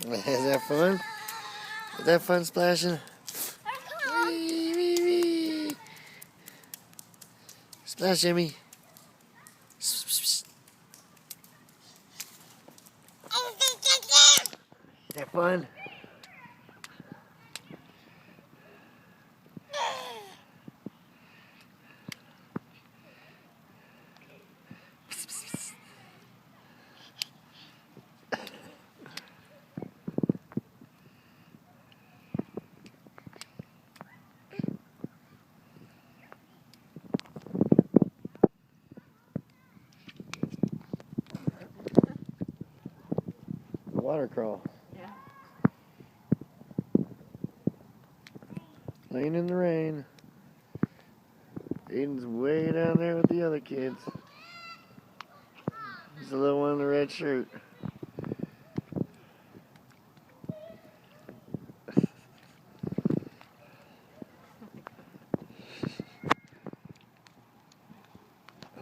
Is that fun? Is that fun splashing? Wee, wee, wee. Splash, Jimmy. Is that fun? Water crawl. Yeah. Playing in the rain. Aiden's way down there with the other kids. He's the little one in the red shirt.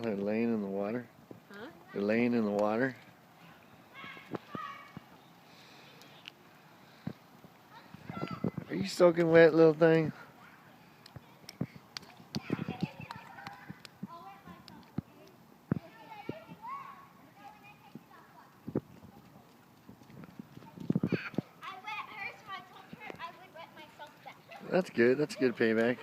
They're laying in the water. Huh? They're laying in the water. Are you soaking wet, little thing? That's good. That's a good payback.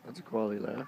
That's a quality laugh.